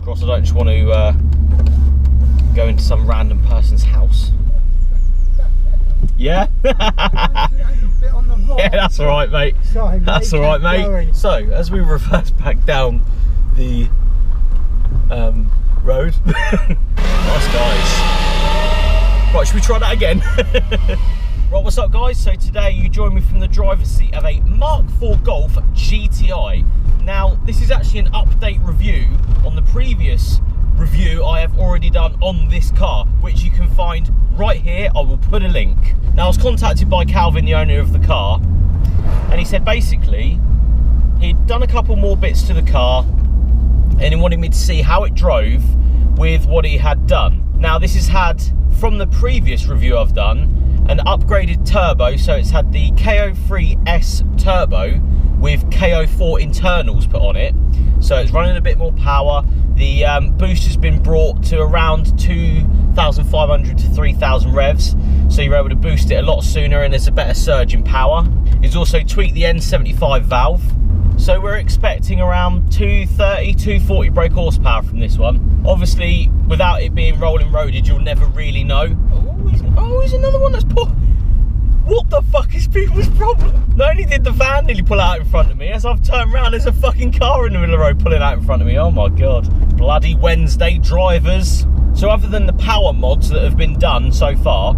crossed, I don't just want to go into some random person's house. Yeah? Yeah, that's alright, mate. Sorry, mate. That's alright, mate. So, as we reverse back down the road. Nice, guys. Right, should we try that again? Right, what's up, guys? So today you join me from the driver's seat of a Mark 4 Golf GTI. Now, this is actually an update review on the previous review I have already done on this car, which you can find right here. I will put a link. Now, I was contacted by Calvin, the owner of the car, and he said basically he'd done a couple more bits to the car and he wanted me to see how it drove with what he had done. Now, this has had, from the previous review I've done, an upgraded turbo, so it's had the KO3S turbo with KO4 internals put on it, so it's running a bit more power. The boost has been brought to around 2,500 to 3,000 revs, so you're able to boost it a lot sooner and there's a better surge in power. It's also tweaked the N75 valve, so we're expecting around 230, 240 brake horsepower from this one. Obviously, without it being rolling roaded, you'll never really know. Oh, he's another one that's put. What the fuck is people's problem? Not only did the van nearly pull out in front of me, as I've turned around, there's a fucking car in the middle of the road pulling out in front of me. Oh my God. Bloody Wednesday drivers. So other than the power mods that have been done so far,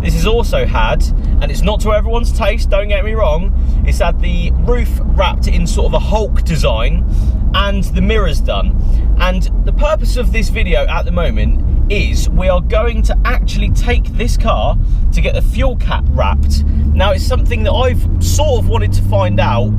this has also had, and it's not to everyone's taste, don't get me wrong, it's had the roof wrapped in sort of a Hulk design and the mirrors done. And the purpose of this video at the moment is we are going to actually take this car to get the fuel cap wrapped. Now, it's something that I've sort of wanted to find out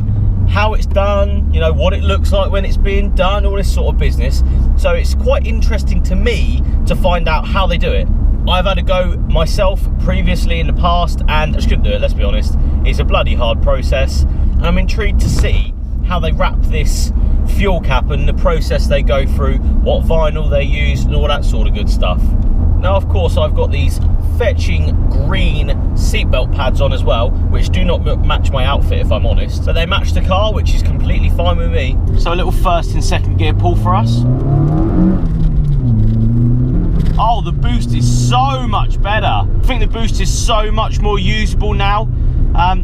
how it's done, you know, what it looks like when it's being done, all this sort of business. So it's quite interesting to me to find out how they do it. I've had a go myself previously in the past and I just couldn't do it, let's be honest. It's a bloody hard process and I'm intrigued to see how they wrap this fuel cap and the process they go through, what vinyl they use and all that sort of good stuff. Now, of course, I've got these fetching green seatbelt pads on as well, which do not match my outfit if I'm honest, but they match the car, which is completely fine with me. So a little first and second gear pull for us. Oh, the boost is so much better. I think the boost is so much more usable now.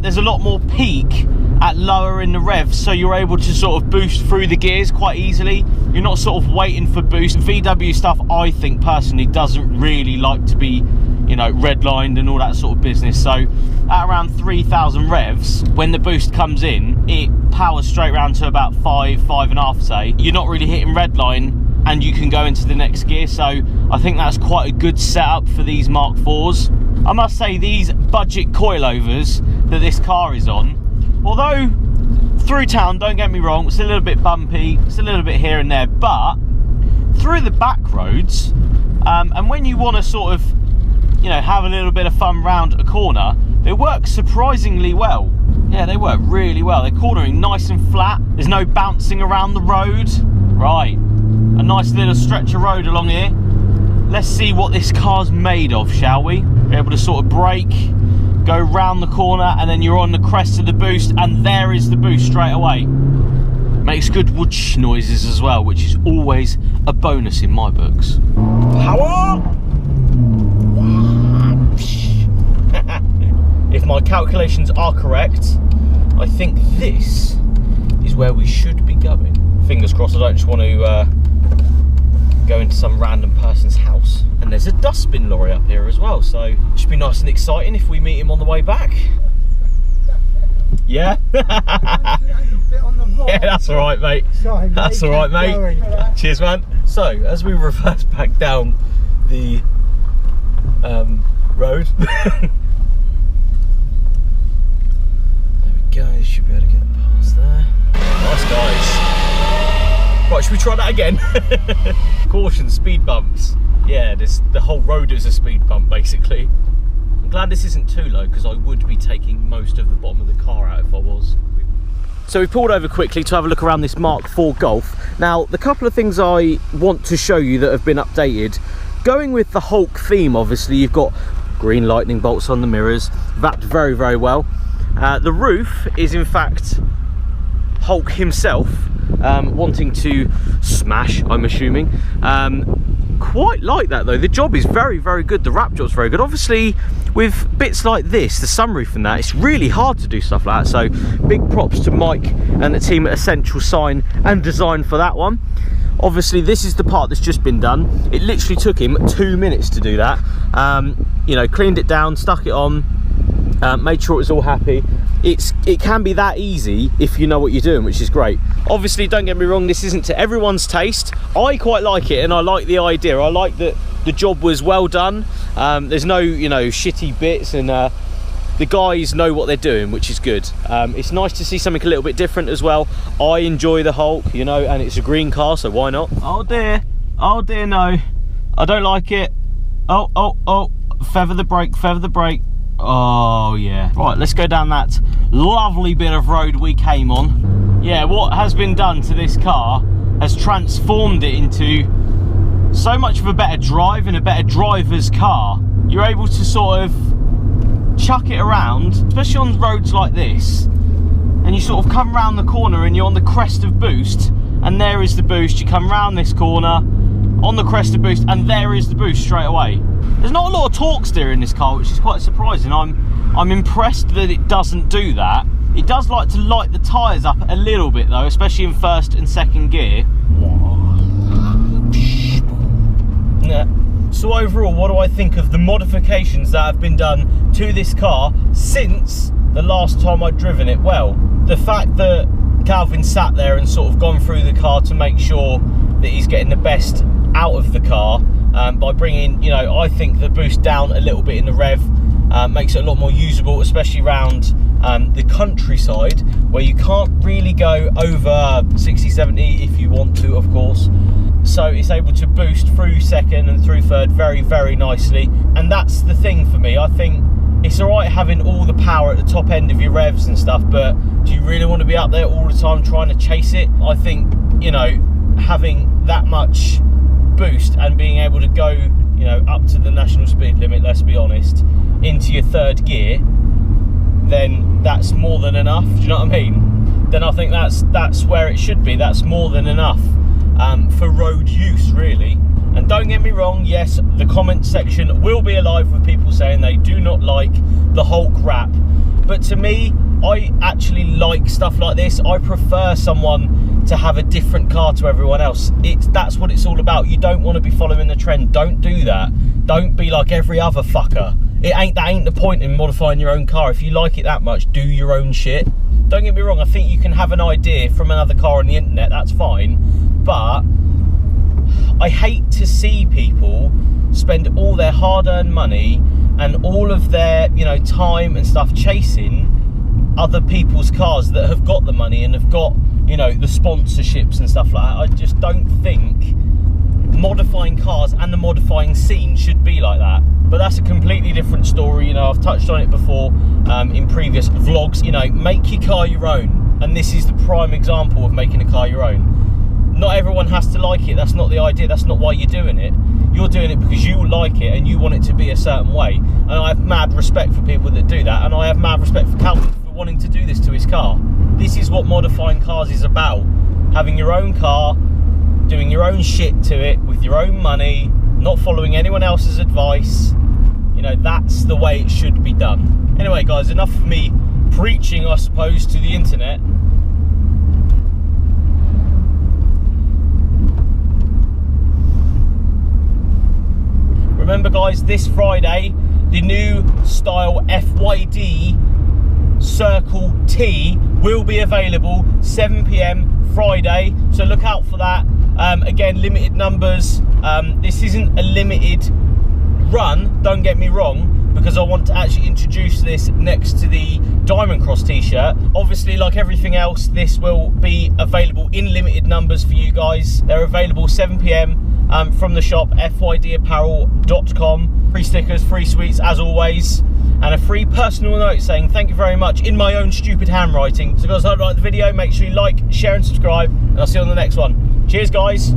There's a lot more peak at lower in the revs, so you're able to sort of boost through the gears quite easily. You're not sort of waiting for boost. VW stuff, I think personally, doesn't really like to be, you know, redlined and all that sort of business. So at around 3,000 revs, when the boost comes in, it powers straight around to about 5.5, say. You're not really hitting redline and you can go into the next gear. So I think that's quite a good setup for these Mark 4s. I must say, these budget coilovers that this car is on, although through town, don't get me wrong, it's a little bit bumpy, it's a little bit here and there, but through the back roads, and when you want to sort of, you know, have a little bit of fun round a corner, they work surprisingly well. Yeah, they work really well. They're cornering nice and flat. There's no bouncing around the road. Right, a nice little stretch of road along here. Let's see what this car's made of, shall we? Be able to sort of brake, go round the corner, and then you're on the crest of the boost, and there is the boost straight away. Makes good whoosh noises as well, which is always a bonus in my books. Power! If my calculations are correct, I think this is where we should be going. Fingers crossed I don't just want to go into some random person's house. And there's a dustbin lorry up here as well, so it should be nice and exciting if we meet him on the way back. Yeah? Yeah, that's alright, mate. Sorry, mate. That's alright, mate. Cheers, man. So, as we reverse back down the road, there we go, should be able to get past there. Nice, guys. Right, should we try that again? Caution, speed bumps. Yeah, the whole road is a speed bump, basically. I'm glad this isn't too low, because I would be taking most of the bottom of the car out if I was. So we pulled over quickly to have a look around this Mark 4 Golf. Now, the couple of things I want to show you that have been updated, going with the Hulk theme, obviously, you've got green lightning bolts on the mirrors, wrapped very, very well. The roof is, in fact, Hulk himself. wanting to smash, I'm assuming. Quite like that though. The job is very, very good. The wrap job's very good. Obviously, with bits like this, the sunroof and that, it's really hard to do stuff like that. So big props to Mike and the team at Essential Sign and Design for that one. Obviously, this is the part that's just been done. It literally took him 2 minutes to do that. You know, cleaned it down, stuck it on, made sure it was all happy. It can be that easy if you know what you're doing, which is great. Obviously, don't get me wrong, this isn't to everyone's taste. I quite like it, and I like the idea. I like that the job was well done. There's no, you know, shitty bits, and the guys know what they're doing, which is good. It's nice to see something a little bit different as well. I enjoy the Hulk, you know, and it's a green car, so why not? Oh dear, no, I don't like it. Oh, feather the brake, feather the brake. Oh yeah. Right, let's go down that lovely bit of road we came on. Yeah, what has been done to this car has transformed it into so much of a better drive and a better driver's car. You're able to sort of chuck it around, especially on roads like this, and you sort of come around the corner and you're on the crest of boost, and there is the boost. You come around this corner on the crest of boost, and there is the boost straight away. There's not a lot of torque steer in this car, which is quite surprising. I'm impressed that it doesn't do that. It does like to light the tyres up a little bit though, especially in first and second gear. So overall, what do I think of the modifications that have been done to this car since the last time I'd driven it? Well, the fact that Calvin sat there and sort of gone through the car to make sure that he's getting the best out of the car by bringing, you know, I think the boost down a little bit in the rev makes it a lot more usable, especially around the countryside where you can't really go over 60, 70 if you want to, of course. So it's able to boost through second and through third very, very nicely. And that's the thing for me. I think it's all right having all the power at the top end of your revs and stuff, but do you really want to be out there all the time trying to chase it? I think, you know, having that much boost and being able to go, you know, up to the national speed limit, let's be honest, into your third gear, then that's more than enough. Do you know what I mean? Then I think that's where it should be. That's more than enough for road use, really. And don't get me wrong, yes, the comment section will be alive with people saying they do not like the Hulk wrap, but to me, I actually like stuff like this. I prefer someone to have a different car to everyone else. That's what it's all about. You don't want to be following the trend. Don't do that. Don't be like every other fucker. That ain't the point in modifying your own car. If you like it that much, do your own shit. Don't get me wrong, I think you can have an idea from another car on the internet, that's fine, but I hate to see people spend all their hard-earned money and all of their, you know, time and stuff chasing other people's cars that have got the money and have got, you know, the sponsorships and stuff like that. I just don't think modifying cars and the modifying scene should be like that. But that's a completely different story. You know, I've touched on it before in previous vlogs. You know, make your car your own, and this is the prime example of making a car your own. Not everyone has to like it. That's not the idea. That's not why you're doing it. You're doing it because you like it and you want it to be a certain way. And I have mad respect for people that do that, and I have mad respect for Calvin for wanting to do this to his car. This is what modifying cars is about. Having your own car, doing your own shit to it with your own money, not following anyone else's advice. You know, that's the way it should be done. Anyway, guys, enough of me preaching, I suppose, to the internet. Remember, guys, this Friday, the new style FYD Circle T will be available 7 PM Friday, so look out for that. Again, limited numbers. This isn't a limited run, don't get me wrong, because I want to actually introduce this next to the Diamond Cross t-shirt. Obviously, like everything else, this will be available in limited numbers for you guys. They're available 7 PM from the shop, fydapparel.com. Free stickers, free sweets as always, and a free personal note saying thank you very much in my own stupid handwriting. So guys, I hope you like the video. Make sure you like, share and subscribe, and I'll see you on the next one. Cheers, guys.